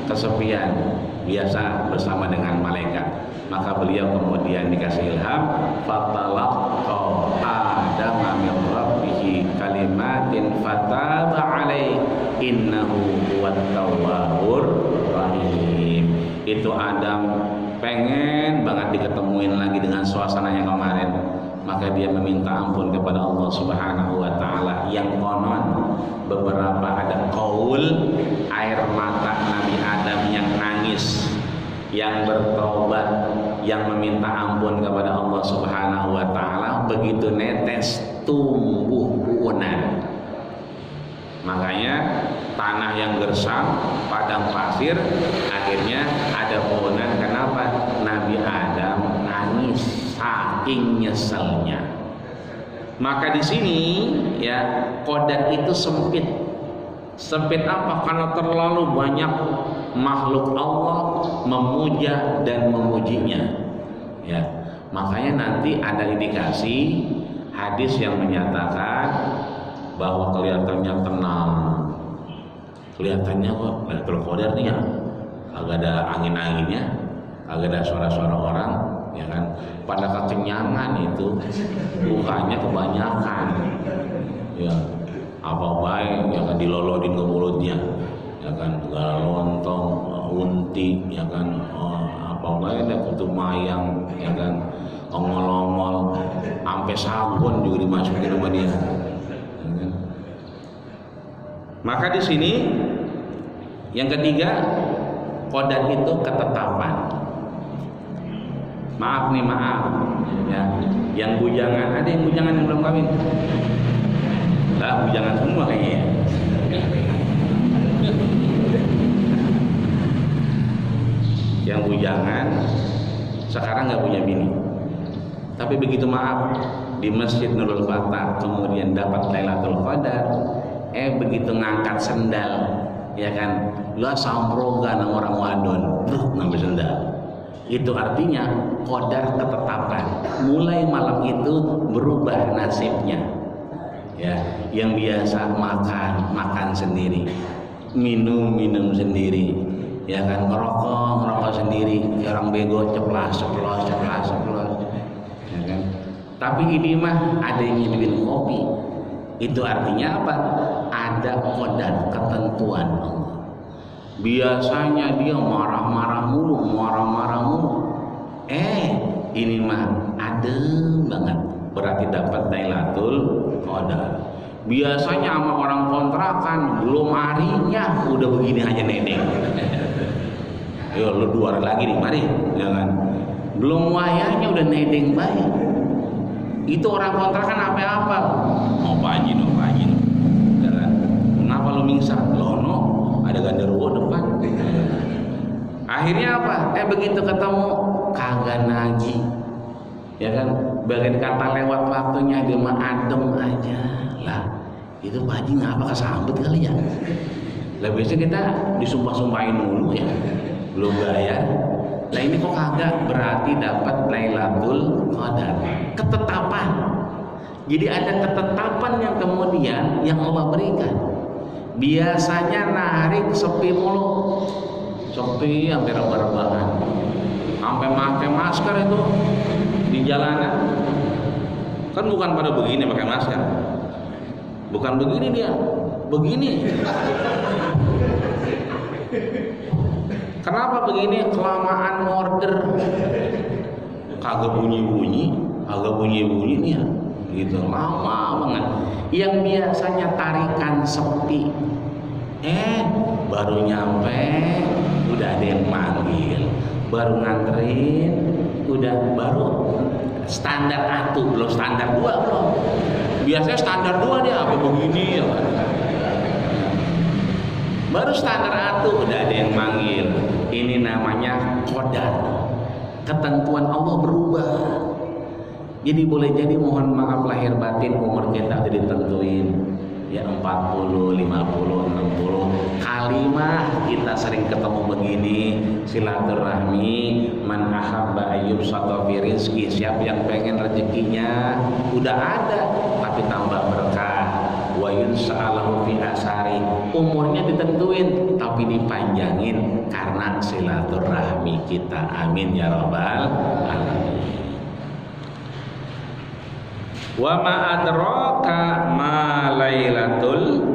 [SPEAKER 1] kesepian, biasa bersama dengan malaikat. Maka beliau kemudian dikasih ilham, fatalaqqa Adam min rabbih kalimatin fataba alaihi innahu huwat tawwabur rahim. Itu Adam pengen banget diketemuin lagi dengan suasana yang kemarin, maka dia meminta ampun kepada Allah Subhanahu wa ta'ala. Yang konon beberapa ada qaul air mata Nabi Adam yang nangis, yang bertobat, yang meminta ampun kepada Allah Subhanahu wa ta'ala, begitu netes tumbuh punan. Makanya tanah yang gersang, padang pasir, akhirnya ada pohonan. Kenapa? Nabi Adam nangis saking nyeselnya. Maka di sini ya qadar itu sempit. Sempit apa? Karena terlalu banyak makhluk Allah memuja dan memujinya. Ya, makanya nanti ada indikasi hadis yang menyatakan bahwa kelihatannya tenang, kelihatannya kok Lailatul Qadar nih ya, agak ada angin-anginnya, agak ada suara-suara orang, ya kan? Pada kekenyangan itu bukannya kebanyakan, ya apa baik, ya kan dilolodin ke mulutnya, ya kan segala lontong, unti, ya kan apa baik ada kutu mayang, ya kan ongol-ongol, sampai sabun juga dimasukin sama dia. Maka di sini yang ketiga, qadar itu ketetapan. Maaf nih, maaf ya. Yang bujangan, ada yang bujangan yang belum kawin? Lah, bujangan semua kayaknya. Yang bujangan sekarang nggak punya bini. Tapi begitu maaf di Masjid Nurul Fatah kemudian dapat Lailatul Qadar, begitu ngangkat sendal, ya kan, lah samprogan orang wadon, ngambil sendal. Itu artinya qadar ketetapan. Mulai malam itu berubah nasibnya. Ya, yang biasa makan sendiri, minum sendiri, ya kan, ngerokok sendiri, orang bego ceplas, ya kan. Tapi ini mah ada yang nyediain kopi. Itu artinya apa? Ada qadar, ketentuan Allah. Biasanya dia marah-marah mulu. Ini mah adem banget. Berarti dapat Lailatul Qadar. Biasanya sama orang kontrakan belum harinya udah begini aja neneng. Ayo lu 2 hari lagi nih, mari, jangan. Belum wayahnya udah nedeng baik. Itu orang kontrakan apa-apa. Mau pajin. Jalan. Kenapa lu mingsan? Lono, ada ganderuwo depan. Akhirnya apa? Begitu ketemu kagak nagih. Ya kan? Bagian kata lewat waktunya dia mah adem aja. Lah, itu Pak Haji ngapa kesambet kali ya? Lah biasanya kita disumpah-sumpahin dulu ya. Belum bayar. Nah ini kok kagak, berarti dapat Lailatul Qadar. Ketetapan. Jadi ada ketetapan yang kemudian yang Allah berikan. Biasanya narik sepi mulu. Sepi hampir rebahan. Sampai pakai masker itu di jalanan. Kan bukan pada begini pakai masker. Bukan begini dia. Begini. Kenapa begini? Kelamaan order, kagak bunyi-bunyi nih ya, gitu, lama banget. Yang biasanya tarikan sepi, baru nyampe, udah ada yang manggil, baru nganterin, baru standar 1, belum standar 2 belum. Biasanya standar 2 dia apa begini ya kan? Baru standar 1 udah ada yang manggil. Ini namanya qadar. Ketentuan Allah berubah. Jadi boleh jadi mohon maaf lahir batin umur kita udah ditentuin. Ya 40, 50, 60. Kalimah kita sering ketemu begini, silaturahmi, man ahabba ayyub sata fi rizki, siapa yang pengen rezekinya udah ada tapi tambah berkah. Wa yunsa'alahu fi asari, umurnya ditentuin tapi dipanjangin karena silaturahmi kita. Amin ya rabbal alamin. Wa ma adraka ma Lailatul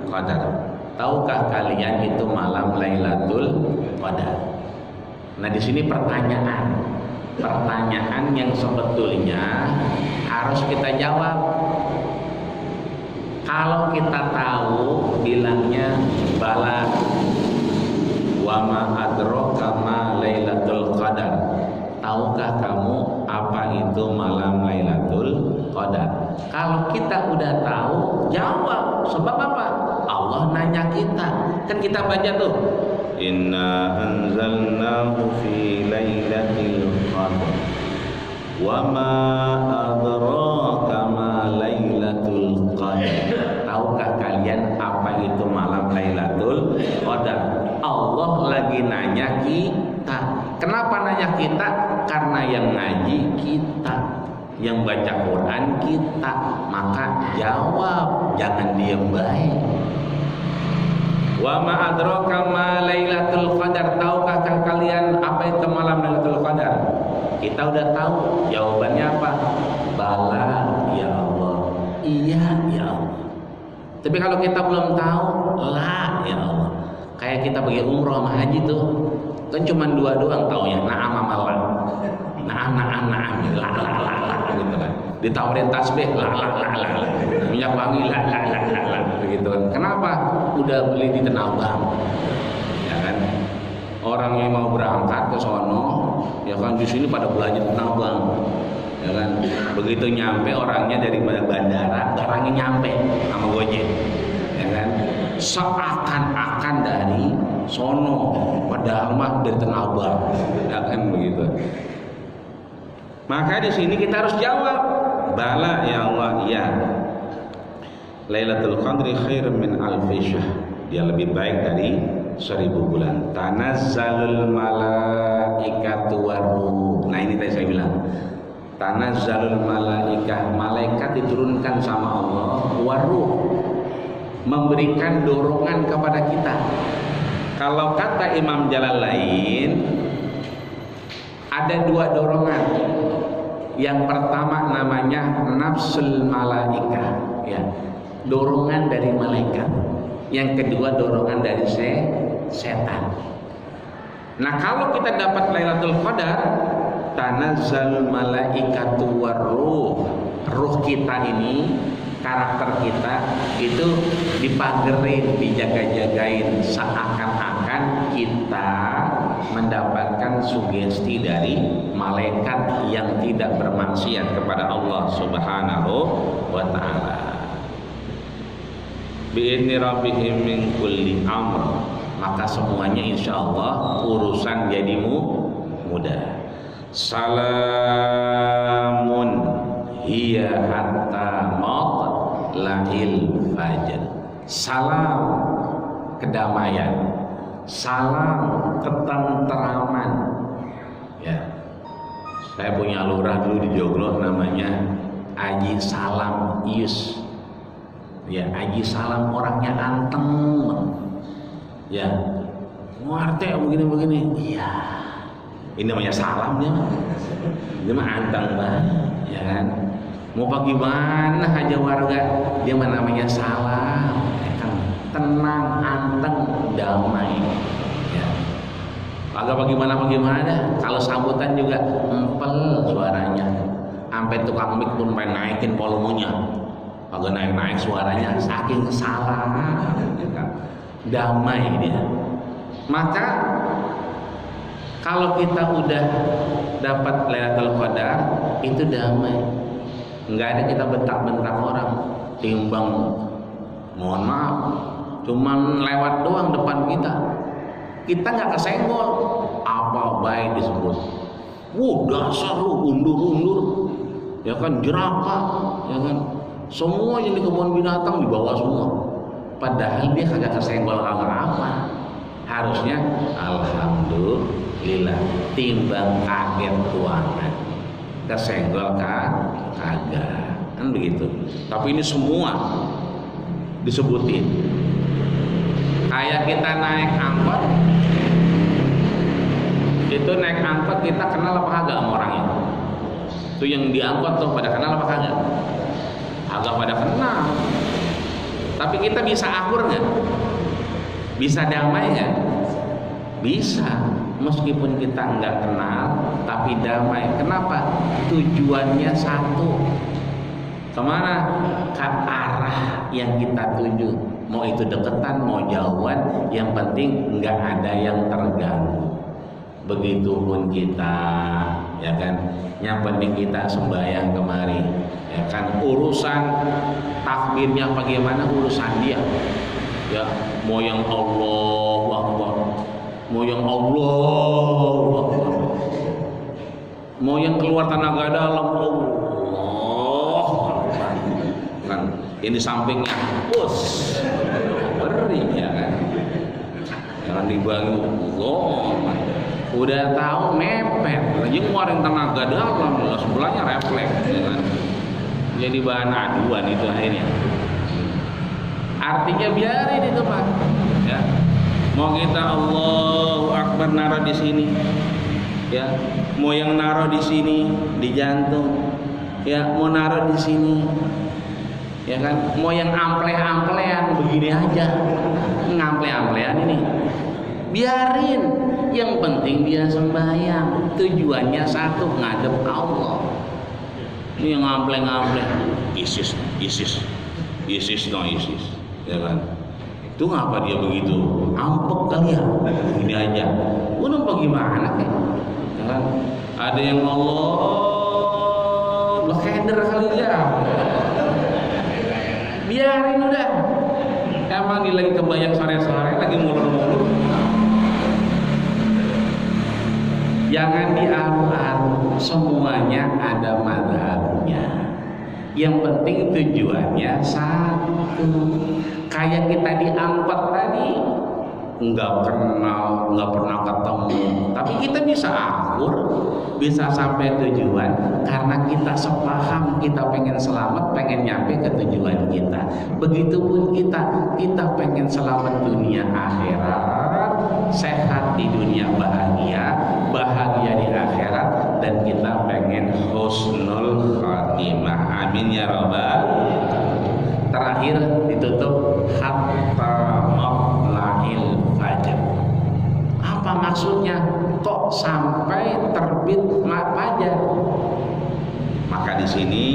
[SPEAKER 1] Qadar. Tahukah kalian itu malam Lailatul Qadar? Nah, di sini pertanyaan yang sebetulnya harus kita jawab. Kalau kita tahu, bilangnya bala. Wa ma adraka ma Lailatul Qadar. Tahukah kamu apa itu malam Lailatul Qadar? Kalau kita udah tahu, jawab. Sebab apa? Allah nanya kita. Kan kita baca tuh, inna anzalnahu fi lailatul qadar wa ma adraka ma ma Lailatul Qadar? Tahukah kalian apa itu malam Lailatul Qadar? Allah lagi nanya kita. Kenapa nanya kita? Karena yang ngaji kita, yang baca Quran kita. Maka jawab, jangan diam baik. Wa ma adraka ma Lailatul Qadar? Tahukah kalian apa itu malam Lailatul Qadar? Kita udah tahu jawabannya apa? Bala ya Allah, iya ya Allah. Tapi kalau kita belum tahu, la ya Allah. Kayak kita pergi umroh sama haji tuh, kan cuma dua doang taunya, na'am sama la. Na'am, gitu kan. Ditawarin tasbih, la. Minyak wangi, la. Begitu kan. Kenapa? Udah beli di Tanah Abang. Ya kan? Orang yang mau berangkat ke sono, ya kan, di sini pada belanja di Tanah Abang. Ya kan? Begitu nyampe orangnya dari bandara, barangnya nyampe sama Gojek. Ya kan? Seakan-akan dari sono, padahal mah dari Tanah Abang. Ya kan begitu. Maka di sini kita harus jawab, bala ya Allah, iya. Lailatul Qadri khairun min alfi syahr. Dia lebih baik dari 1000 bulan. Tanazzalul malaikatu waruh. Nah ini tadi saya bilang. Tanazzalul malaikah, malaikat diturunkan sama Allah, waruh, memberikan dorongan kepada kita. Kalau kata Imam Jalalain, ada dua dorongan. Yang pertama namanya nafsul malaikah, ya, dorongan dari malaikat. Yang kedua dorongan dari setan. Nah kalau kita dapat Lailatul Qadar, tanazzalul malaikatu waruh, ruh kita ini, karakter kita itu dipagerin, dijaga-jagain, seakan-akan kita mendapatkan sugesti dari malaikat yang tidak bermaksiat kepada Allah Subhanahu wa ta'ala. Bi'idni rabbihim min kulli amr, maka semuanya insyaallah urusan jadi mudah. Salamun hiya hatta matla'il fajr. Salam kedamaian, salam ketentraman. Ya, saya punya lurah dulu di Joglo namanya Haji Salam Ius. Ya, Haji Salam orangnya anteng. Ya, ngarte begini-begini. Iya. Ini namanya salam dia. Dia mah anteng banget, ya kan? Mau pergi mana aja warga, dia mah namanya salam. Ya kan? Tenang, anteng, damai. Ya. Agak bagaimana, kalau sambutan juga empel suaranya. Sampai tukang mik pun main naikin volumenya. Agak naik suaranya, saking salam, ya kan? Damai dia. Maka kalau kita udah dapat Lailatul Qadar, itu damai. Enggak ada kita bentak-bentak orang, timbang, mohon maaf, cuman lewat doang depan kita. Kita nggak kesenggol, apa baik disebut. Dasar lu undur-undur, ya kan, jerapah, ya kan. Semua yang di kebun binatang dibawa semua. Padahal dia kagak kesenggol apa. Harusnya alhamdulillah, timbang kaget tuangan, kesenggol kagak, kan begitu. Tapi ini semua disebutin. Kayak kita naik angkot, itu naik angkot kita kenal apa kagak sama orangnya? Itu yang diangkot tuh pada kenal apa kagak? Agak pada kenal. Tapi kita bisa akur nggak? Bisa damai nggak? Bisa, meskipun kita nggak kenal, tapi damai. Kenapa? Tujuannya satu. Kemana? Ke arah yang kita tuju. Mau itu deketan, mau jauhan, yang penting nggak ada yang terganggu. Begitupun kita, ya kan? Yang penting kita sembahyang kemari, ya kan? Urusan takbirnya bagaimana, urusan dia. Ya, mau yang Allahu Akbar, mau yang Allahu Akbar, mau yang keluar tenaga dalam, Allah Akbar. yang di sampingnya, bos, beri ya kan. Jangan dibagi, udah tahu mepet, lagi ngeluarin tenaga dalam, sebelahnya refleks, ya kan. Jadi bahan aduan itu akhirnya. Artinya biarin itu Pak, ya. Mau kita Allahu Akbar naruh di sini, ya. Mau yang naruh di sini di jantung, ya. Mau naruh di sini, ya kan. Mau yang ample-amplean begini aja, ngample-amplean ini, biarin. Yang penting dia sembahyang, tujuannya satu, ngadep Allah. Ini yang ngample-ngample, ISIS, ya kan? Itu ngapa dia begitu? Ampek kali ya, begini aja. Udah bagaimana kan? Ya kan? Ada yang Allah keder kali ya. Biarin udah. Emang dia lagi kebayang sore-sore, lagi mulur-mulur. Jangan diaru-aru, semuanya ada mazhabnya. Yang penting tujuannya satu. Kayak kita diangkut tadi, nggak kenal, nggak pernah ketemu, tapi kita bisa akur, bisa sampai tujuan karena kita sepaham, kita pengen selamat, pengen nyampe ke tujuan kita. Begitupun kita pengen selamat dunia akhirat, sehat di dunia bahagia di akhirat, dan kita pengen husnul khatimah. Amin ya rabbal. Terakhir ditutup hatta matla'il fajar. Apa maksudnya? Kok sampai terbit fajar? Maka di sini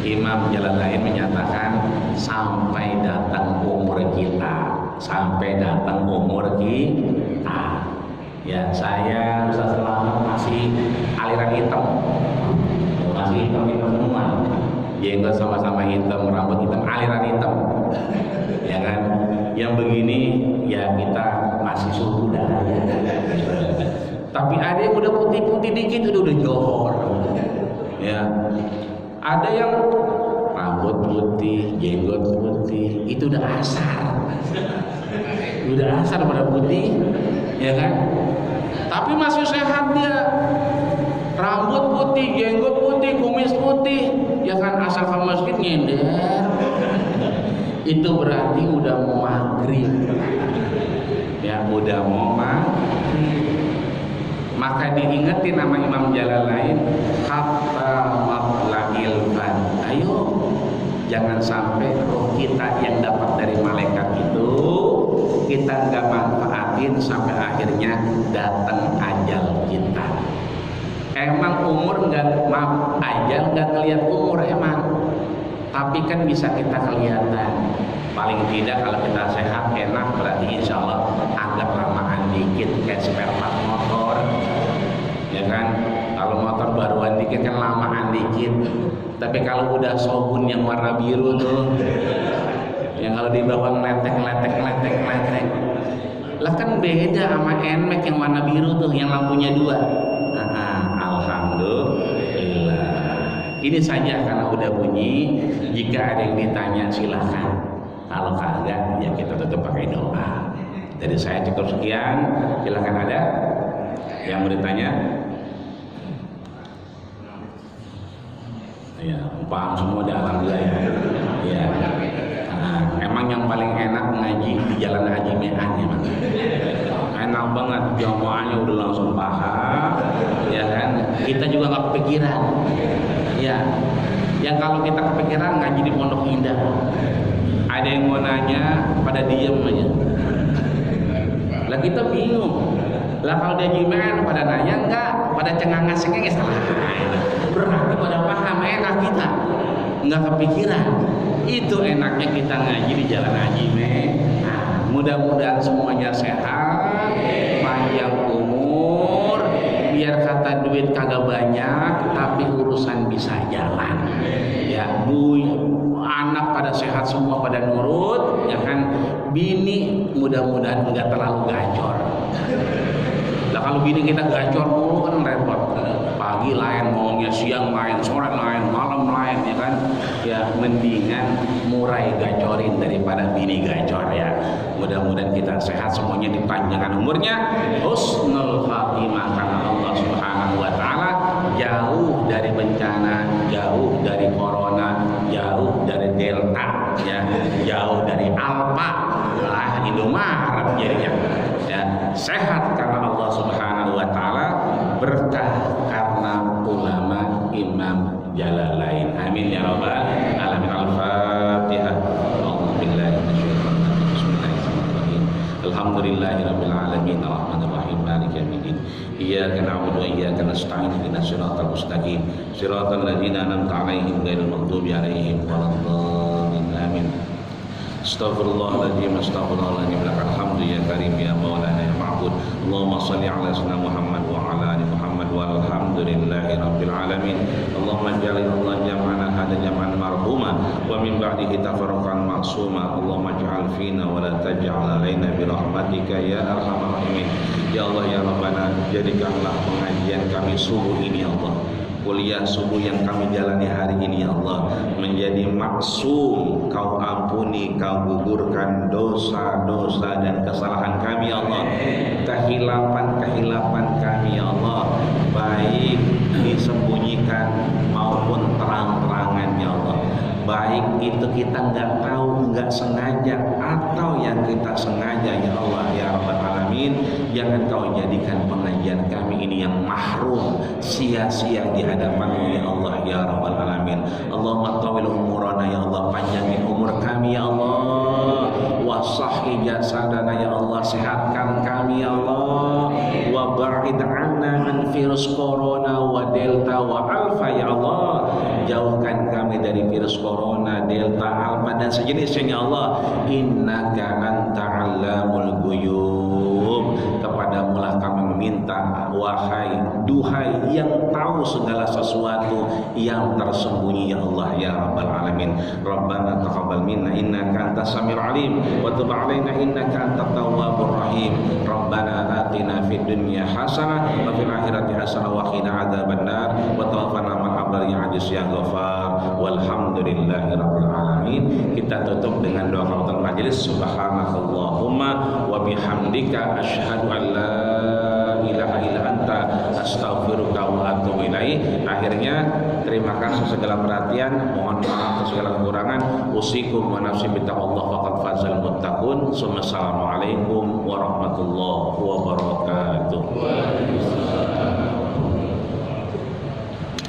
[SPEAKER 1] Imam Jalalain menyatakan sampai datang umur kita, sampai datang umur kita. Ya, saya Ustaz Selamat masih aliran hitam, masih hitam semua. Jenggot sama-sama hitam, rambut hitam, aliran hitam, ya kan? Yang begini ya kita masih suhu darah. Tapi ada yang udah putih-putih dikit udah johor, ya. Ada yang rambut putih, jenggot putih, itu udah asar pada putih, ya kan? Tapi masih sehat dia. Rambut putih, jenggot putih, kumis putih, ya kan, asal ke masjid nyender. Itu berarti udah mau maghrib. Ya, udah mau maghrib. Maka diingetin nama Imam Jalalain, hatta matla'il fajr. Ayo, jangan sampai roh kita yang dapat dari malaikat itu kita nggak manfaatin sampai akhirnya datang ajal kita. Emang umur nggak, ajal nggak ngelihat umur emang, tapi kan bisa kita kelihatan. Paling tidak kalau kita sehat enak, berarti insya Allah agak lamaan dikit kayak spare part motor, ya kan? Kalau motor baruan dikit kan lamaan dikit. Tapi kalau udah Shogun yang warna biru tuh, yang kalau dibawa ngeletek, lah kan beda sama NMAX yang warna biru tuh, yang lampunya 2. Alhamdulillah. Ini saja karena udah bunyi. Jika ada yang ditanya silahkan. Kalau kagak ya kita tutup pakai doa. Dari saya cukup sekian. Silahkan ada yang mau ditanya. Ya, paham semua di alhamdulillah ya. Ya. Emang yang paling enak ngaji di Jalan Haji Me'an ya, Mas. Enak banget, jamaahnya udah langsung paham, ya kan? Kita juga nggak kepikiran, ya. Yang kalau kita kepikiran ngaji di Pondok Indah, ada yang mau nanya, pada diem aja. Lah kita bingung. Lah kalau dia Jimen pada nanya enggak, pada cengangas-cengenges salah. Berarti pada paham, enak kita. Enggak kepikiran. Itu enaknya kita ngaji di Jalan Haji Me'an. Mudah-mudahan semuanya sehat, panjang umur, biar kata duit kagak banyak, tapi urusan bisa jalan. Ya, anak pada sehat semua, pada nurut, ya kan? Bini mudah-mudahan enggak terlalu gacor. Lah kalau bini kita gacor mulu kan repot. pagi lain ngomongnya, siang lain, sore lain, malam lain, ya kan? Ya mendingan murai gacorin daripada bini gacor ya. Mudah-mudahan kita sehat semuanya, dipanjangkan umurnya, husnul khatimah karena Allah Subhanahu wa taala, jauh dari bencana, jauh dari corona, jauh dari delta ya, jauh dari alpha lah, Indomaret jadinya ya, sehat karena Allah Subhanahu wa taala, berkah karena ulama Imam Jalalain, amin ya rabbal alamin. Al-Fatihah. A'udzubillahi minasyaitonir rajim. Bismillahirrahmanirrahim. Alhamdulillahirabbil alamin, arrahmanir rahim, maliki yaumiddin. Iyyaka na'budu wa iyyaka nasta'in, ihdinas siratal mustaqim, siratal ladzina an'amta 'alaihim ghairil maghdubi 'alaihim waladdallin. Amin. Astaghfirullahaladzim, astaghfirullahaladzim, lakal hamdu ya karim ya maulana ya ma'bud. Allahumma salli ala sayyidina Muhammad wa ala ali Muhammad walhamdulillahi rabbil alamin. Allahumma ja'al Allah jam'ana hada jam'an marhuma wa min ba'dihi tafarruqan ma'suma. Allahumma ja'al fina wa la taj'al alaina bi rahmatika ya arhamar rahimin. Ya Allah ya Rabbana, jadikanlah pengajian kami subuh ini ya Allah, kuliah subuh yang kami jalani hari ini ya Allah, menjadi maksum. Kau ampuni, kau gugurkan dosa-dosa dan kesalahan kami ya Allah, kehilapan-kehilapan kami ya Allah, baik disembunyikan maupun terang-terangan ya Allah, baik itu kita nggak tahu, nggak sengaja, atau yang kita sengaja ya Allah ya Rabbal Alamin. Jangan kau jadikan pengajian kami ini yang mahrum, sia-sia di hadapan-Mu ya Allah ya Rabbal Alamin. Allahumma tawil umurana ya Allah, panjangin umur kami ya Allah, wasahhi jasadana ya Allah, sehatkan kami ya Allah, wa ba'id anna min virus corona wa delta wa alfa ya Allah, jauhkan kami dari virus corona, delta, alfa dan sejenisnya ya Allah. Innaka anta allamul ghuyub, kepadamu lah kami meminta, wahai duhai yang tahu segala sesuatu yang tersembunyi ya Allah ya Rabbal Alamin. Rabbana taqabbal minna innaka antas samiul alim wa tub alaina innaka antat tawwabur rahim. Rabbana atina fid dunya hasanah wa fil akhirati hasanah wa qina adzabannar wa tawaffana ma'al abrar ya aziz ya ghafar. Walhamdulillahi rabbil alamin. Kita tutup dengan doa kafaratul majelis. Subhanakallahumma wa bihamdika asyhadu an la ilaha illa anta astaghfiruka wa atubu ilaik. Akhirnya terima kasih segala perhatian, mohon maaf atas segala kekurangan. Usikum wa nafsi bittaqwallah faqad fazal muttaqun. Assalamualaikum warahmatullahi wabarakatuh.